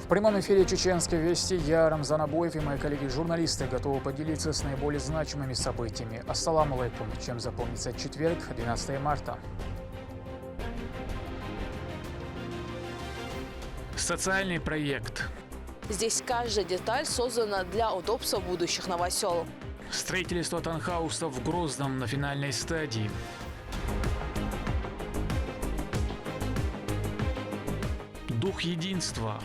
В прямом эфире «Чеченской вести» я, Рамзан Абоев, и мои коллеги-журналисты готовы поделиться с наиболее значимыми событиями. Ассаламу алейкум. Чем запомнится четверг, 12 марта. Социальный проект. Здесь каждая деталь создана для удобства будущих новоселов. Строительство таунхаусов в Грозном на финальной стадии. Дух единства.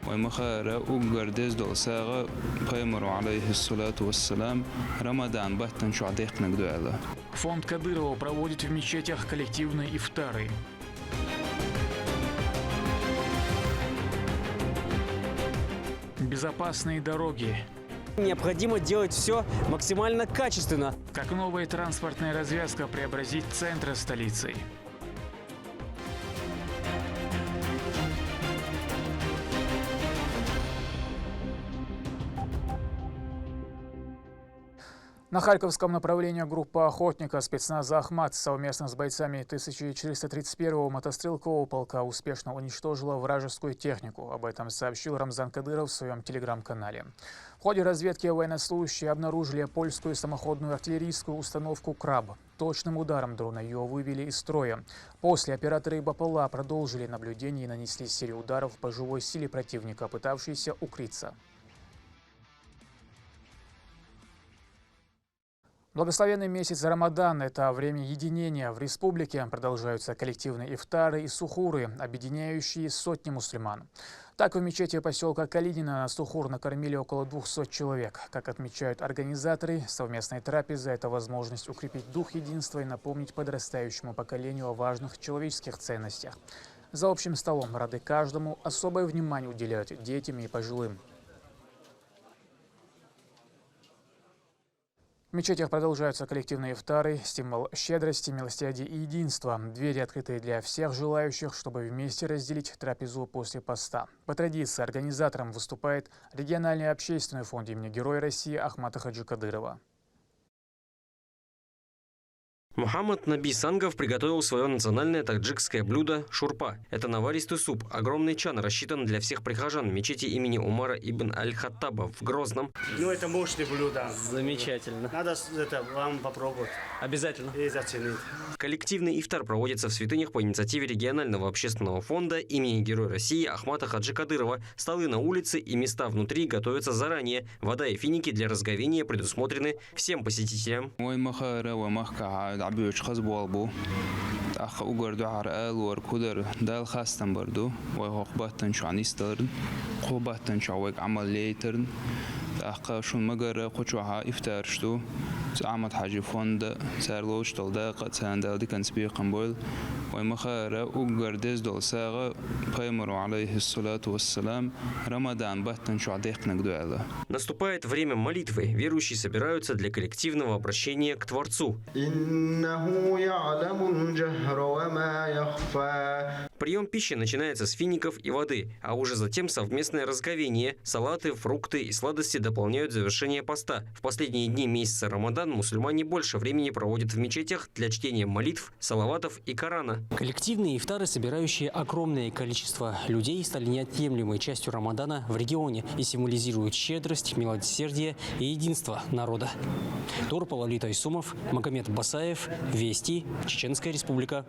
ومخارة وقردز دول ساغة قيمروا عليه الصلاة والسلام رمضان بحتن شو عديق نقدو على. Фонд Кадырова проводит в мечетях коллективные ифтары. Безопасные дороги. Необходимо делать все максимально качественно. Как новая транспортная развязка преобразить центр столицы. На Харьковском направлении группа охотника спецназа «Ахмат» совместно с бойцами 1431-го мотострелкового полка успешно уничтожила вражескую технику. Об этом сообщил Рамзан Кадыров в своем телеграм-канале. В ходе разведки военнослужащие обнаружили польскую самоходную артиллерийскую установку «Краб». Точным ударом дрона ее вывели из строя. После операторы БПЛА продолжили наблюдение и нанесли серию ударов по живой силе противника, пытавшейся укрыться. Благословенный месяц Рамадан – это время единения. В республике продолжаются коллективные ифтары и сухуры, объединяющие сотни мусульман. Так, в мечети поселка Калинина на сухур накормили около 200 человек. Как отмечают организаторы, совместная трапеза – это возможность укрепить дух единства и напомнить подрастающему поколению о важных человеческих ценностях. За общим столом рады каждому, особое внимание уделяют детям и пожилым. В мечетях продолжаются коллективные ифтары, стимул щедрости, милосердия и единства. Двери открыты для всех желающих, чтобы вместе разделить трапезу после поста. По традиции организатором выступает региональный общественный фонд имени Героя России Ахмата Хаджи Кадырова. Мухаммад Наби Сангов приготовил свое национальное таджикское блюдо шурпа. Это наваристый суп. Огромный чан рассчитан для всех прихожан мечети имени Умара ибн Аль-Хаттаба в Грозном. Ну, это мощное блюдо. Замечательно. Надо это вам попробовать. Обязательно. И заценить. Коллективный ифтар проводится в святынях по инициативе регионального общественного фонда имени Героя России Ахмата Хаджи Кадырова. Столы на улице и места внутри готовятся заранее. Вода и финики для разговения предусмотрены всем посетителям. عبيوش خز بالبو أخ أوجر عرقال وركودر ده الخاستن برضو وهقبتن شو عنيسترن قبتن شو وق عمليترن أخ شو مجرى قطعها إفترشتو زعمت حاجة فند سارلوش تلداقة ساندال دي كان سبيقن بول ومخارة أوجر دز دول ساغة قيمروا عليه الصلاة والسلام رمضان بحتن شو عديق نقدو على. Наступает время молитвы. Верующие собираются для коллективного обращения к Творцу. Прием пищи начинается с фиников и воды, а уже затем совместное разговение. Салаты, фрукты и сладости дополняют завершение поста. В последние дни месяца Рамадан мусульмане больше времени проводят в мечетях для чтения молитв, салаватов и Корана. Коллективные ифтары, собирающие огромное количество людей, стали неотъемлемой частью Рамадана в регионе и символизируют щедрость, милосердие и единство народа. Тур Лолит Айсумов, Магомед Басаев, Вести, Чеченская Республика.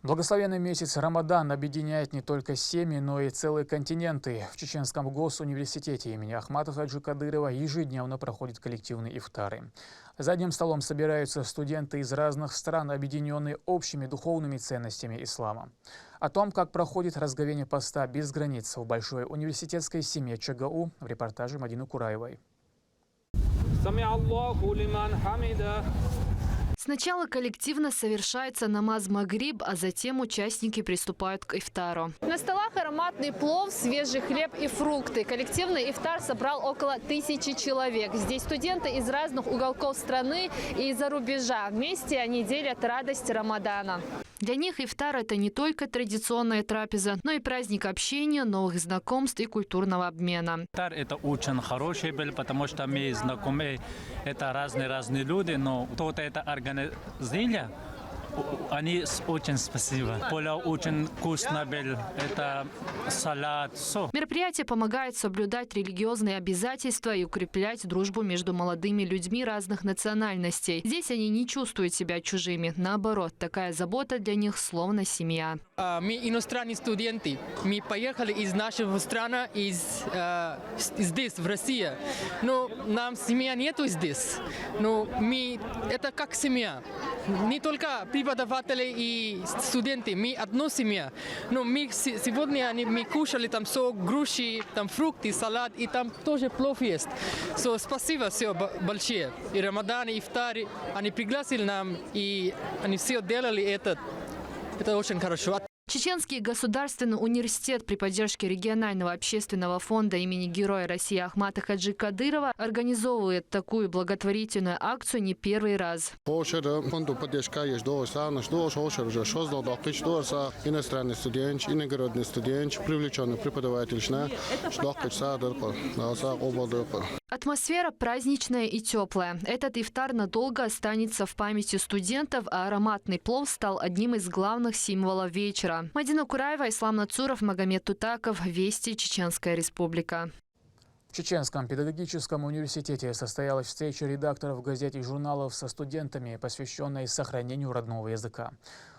Благословенный месяц Рамадан объединяет не только семьи, но и целые континенты. В Чеченском госуниверситете имени Ахмата Хаджи Кадырова ежедневно проходят коллективные ифтары. За одним столом собираются студенты из разных стран, объединенные общими духовными ценностями ислама. О том, как проходит разговение поста без границ в большой университетской семье ЧГУ, в репортаже Мадины Кураевой. Сначала коллективно совершается намаз Магриб, а затем участники приступают к ифтару. На столах ароматный плов, свежий хлеб и фрукты. Коллективный ифтар собрал около 1000 человек. Здесь студенты из разных уголков страны и из-за рубежа. Вместе они делят радость Рамадана. Для них ифтар – это не только традиционная трапеза, но и праздник общения, новых знакомств и культурного обмена. Ифтар – это очень хороший был, потому что мы знакомы, это разные люди, но кто-то это организовал они очень спасибо. Пулау очень вкусно был. Это салат, все. Мероприятие помогает соблюдать религиозные обязательства и укреплять дружбу между молодыми людьми разных национальностей. Здесь они не чувствуют себя чужими. Наоборот, такая забота для них словно семья. Мы иностранные студенты. Мы поехали из нашего страны, здесь, в России. Но нам семья нету здесь. Но это как семья. Не только преподаватели и студенты, мы одна семья. Но сегодня мы кушали там сок, груши, там фрукты, салат, и там тоже плов есть. Спасибо все большое. И Рамадан, и Ифтар, они пригласили нам, и они все делали это. Это очень хорошо. Чеченский государственный университет при поддержке регионального общественного фонда имени Героя России Ахмата Хаджи Кадырова организовывает такую благотворительную акцию не первый раз. Фонду поддержка есть уже создал иностранный студент, иногородный студент, привлеченный преподаватель, Атмосфера праздничная и теплая. Этот ифтар надолго останется в памяти студентов, а ароматный плов стал одним из главных символов вечера. Мадина Кураева, Ислам Нацуров, Магомед Тутаков. Вести, Чеченская Республика. В Чеченском педагогическом университете состоялась встреча редакторов газет и журналов со студентами, посвященная сохранению родного языка.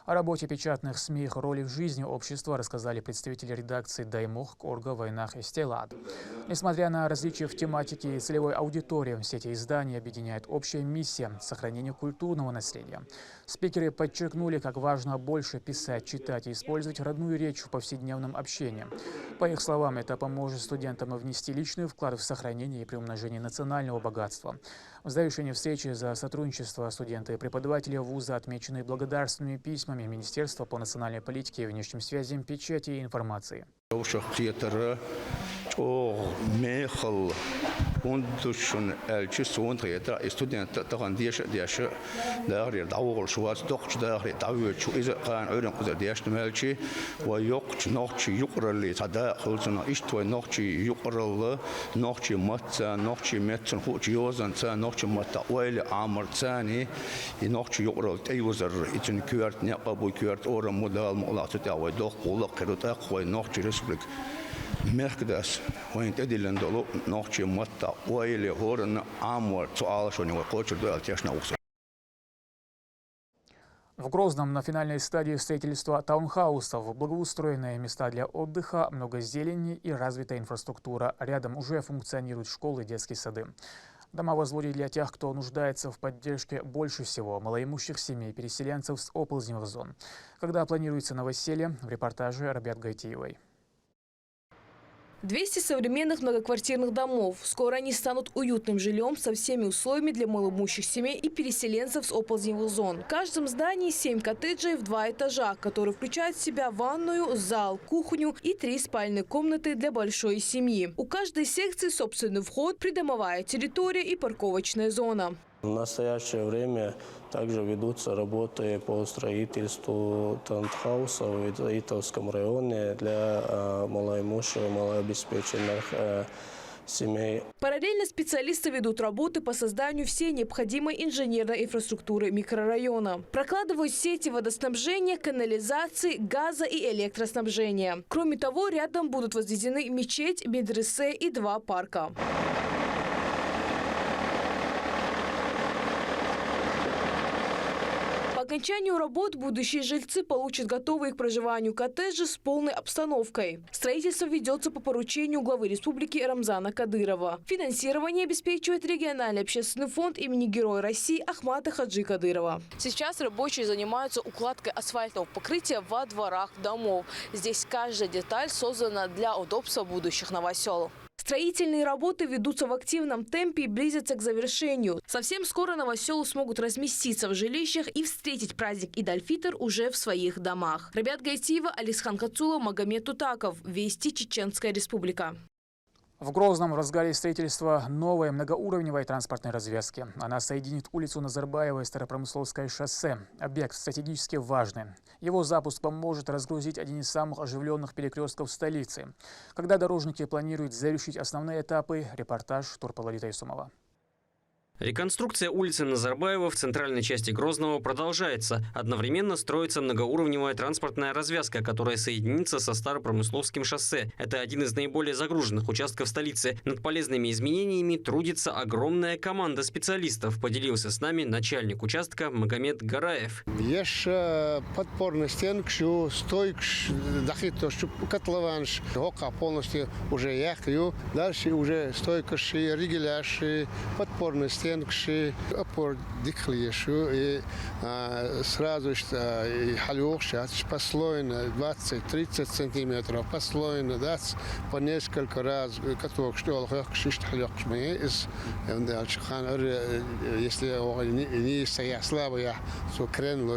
О работе печатных СМИ и их роли в жизни общества рассказали представители редакции «Даймох», «Корга», «Войнах» и «Стелад». Несмотря на различия в тематике и целевой аудитории, все эти издания объединяет общая миссия – сохранение культурного наследия. Спикеры подчеркнули, как важно больше писать, читать и использовать родную речь в повседневном общении. По их словам, это поможет студентам внести личный вклад в сохранение и приумножение национального богатства. В завершении встречи за сотрудничество студенты и преподаватели вуза отмечены благодарственными письмами Министерства по национальной политике и внешним связям, печати и информации. В Грозном на финальной стадии строительства таунхаусов, благоустроенные места для отдыха, много зелени и развитая инфраструктура. Рядом уже функционируют школы и детские сады. Дома возводят для тех, кто нуждается в поддержке больше всего – малоимущих семей, переселенцев с оползневых зон. Когда планируется новоселье, в репортаже Рабиат Гайтиевой. 200 современных многоквартирных домов. Скоро они станут уютным жильем со всеми условиями для малоимущих семей и переселенцев с оползневых зон. В каждом здании 7 коттеджей в 2 этажа, которые включают в себя ванную, зал, кухню и 3 спальные комнаты для большой семьи. У каждой секции собственный вход, придомовая территория и парковочная зона. В настоящее время также ведутся работы по строительству таунхаусов в Итовском районе для малоимущих, малообеспеченных семей. Параллельно специалисты ведут работы по созданию всей необходимой инженерной инфраструктуры микрорайона. Прокладывают сети водоснабжения, канализации, газа и электроснабжения. Кроме того, рядом будут возведены мечеть, медресе и 2 парка. По окончанию работ будущие жильцы получат готовые к проживанию коттеджи с полной обстановкой. Строительство ведется по поручению главы республики Рамзана Кадырова. Финансирование обеспечивает региональный общественный фонд имени Героя России Ахмата Хаджи Кадырова. Сейчас рабочие занимаются укладкой асфальтового покрытия во дворах домов. Здесь каждая деталь создана для удобства будущих новоселов. Строительные работы ведутся в активном темпе и близятся к завершению. Совсем скоро новоселы смогут разместиться в жилищах и встретить праздник Идаль-Фитр уже в своих домах. Рабиат Гайтиева, Алисхан Кацулов, Магомед Тутаков. Вести, Чеченская Республика. В Грозном в разгаре строительства новой многоуровневой транспортной развязки. Она соединит улицу Назарбаева и Старопромысловское шоссе. Объект стратегически важный. Его запуск поможет разгрузить один из самых оживленных перекрестков столицы. Когда дорожники планируют завершить основные этапы, репортаж Турпала Литайсумова. Реконструкция улицы Назарбаева в центральной части Грозного продолжается. Одновременно строится многоуровневая транспортная развязка, которая соединится со Старопромысловским шоссе. Это один из наиболее загруженных участков столицы. Над полезными изменениями трудится огромная команда специалистов, поделился с нами начальник участка Магомед Гараев. Есть подпорный стенк, стойк, котлованш, ока полностью уже яхтаю. Дальше уже стойкаши, ригеляши, подпорный стенк. Опор диклиешу и сразу халюши послойно 20-30 сантиметров, послойно дать по несколько раз, каток что шишт халюшми из если не стоя слабая, то крен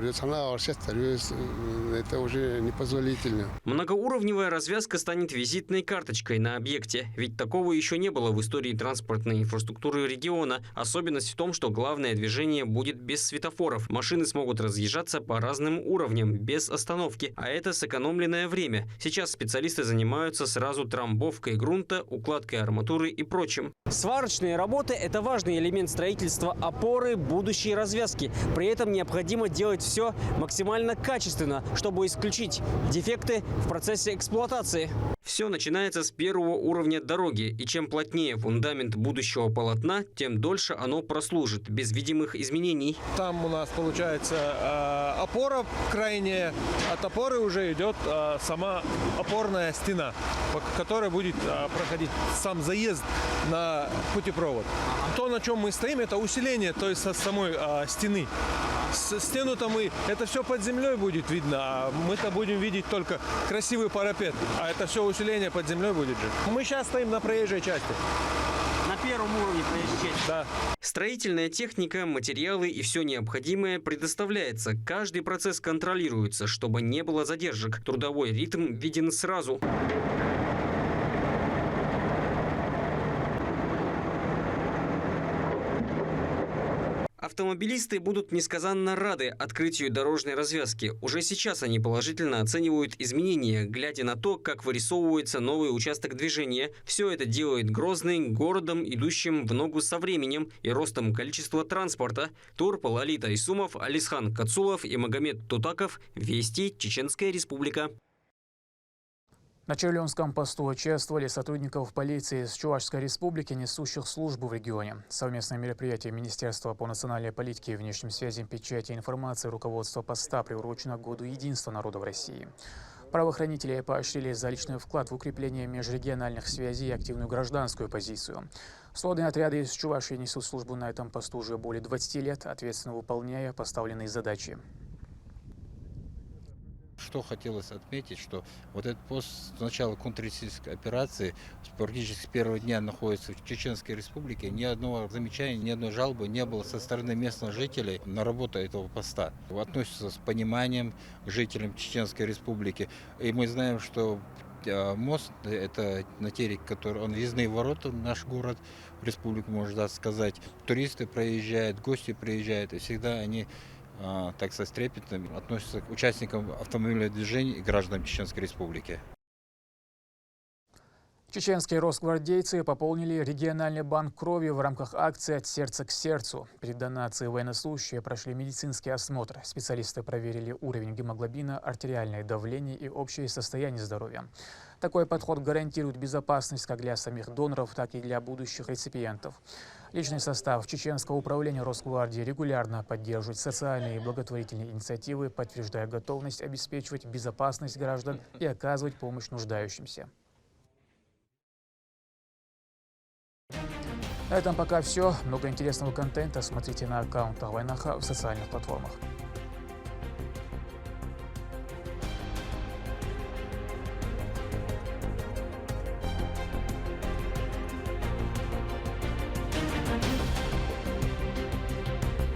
это уже непозволительно. Многоуровневая развязка станет визитной карточкой на объекте, ведь такого еще не было в истории транспортной инфраструктуры региона. Особенность в том, что главное движение будет без светофоров. Машины смогут разъезжаться по разным уровням, без остановки. А это сэкономленное время. Сейчас специалисты занимаются сразу трамбовкой грунта, укладкой арматуры и прочим. Сварочные работы – это важный элемент строительства опоры будущей развязки. При этом необходимо делать все максимально качественно, чтобы исключить дефекты в процессе эксплуатации. Все начинается с первого уровня дороги, и чем плотнее фундамент будущего полотна, тем дольше оно прослужит, без видимых изменений. Там у нас получается опора крайняя, от опоры уже идет сама опорная стена, по которой будет проходить сам заезд на путепровод. То, на чем мы стоим, это усиление, то есть со самой стены. Стену-то это все под землей будет видно, а мы-то будем видеть только красивый парапет, а это все усиление под землей будет же. Мы сейчас стоим на проезжей части. На первом уровне проезжей части? Да. Строительная техника, материалы и все необходимое предоставляется. Каждый процесс контролируется, чтобы не было задержек. Трудовой ритм виден сразу. Автомобилисты будут несказанно рады открытию дорожной развязки. Уже сейчас они положительно оценивают изменения, глядя на то, как вырисовывается новый участок движения. Все это делает Грозный городом, идущим в ногу со временем и ростом количества транспорта. Турпал Алита Исумов, Алисхан Кацулов и Магомед Тутаков. Вести, Чеченская Республика. На Черленском посту участвовали сотрудников полиции из Чувашской республики, несущих службу в регионе. Совместное мероприятие Министерства по национальной политике и внешним связям, печати и информации руководства поста приурочено к Году единства народа в России. Правоохранители поощрили за личный вклад в укрепление межрегиональных связей и активную гражданскую позицию. Сводные отряды из Чувашии несут службу на этом посту уже более 20 лет, ответственно выполняя поставленные задачи. Что хотелось отметить, что вот этот пост с начала контртеррористической операции практически с первого дня находится в Чеченской Республике. Ни одного замечания, ни одной жалобы не было со стороны местных жителей на работу этого поста. Относятся с пониманием к жителям Чеченской Республики. И мы знаем, что мост – это на те реки, которые он въездные ворота в наш город, в республику, можно сказать. Туристы проезжают, гости приезжают, и всегда они так со трепетом относятся к участникам автомобильного движения и гражданам Чеченской Республики. Чеченские росгвардейцы пополнили региональный банк крови в рамках акции «От сердца к сердцу». Перед донацией военнослужащие прошли медицинский осмотр. Специалисты проверили уровень гемоглобина, артериальное давление и общее состояние здоровья. Такой подход гарантирует безопасность как для самих доноров, так и для будущих реципиентов. Личный состав Чеченского управления Росгвардии регулярно поддерживает социальные и благотворительные инициативы, подтверждая готовность обеспечивать безопасность граждан и оказывать помощь нуждающимся. На этом пока все. Много интересного контента смотрите на аккаунтах Вайнаха в социальных платформах.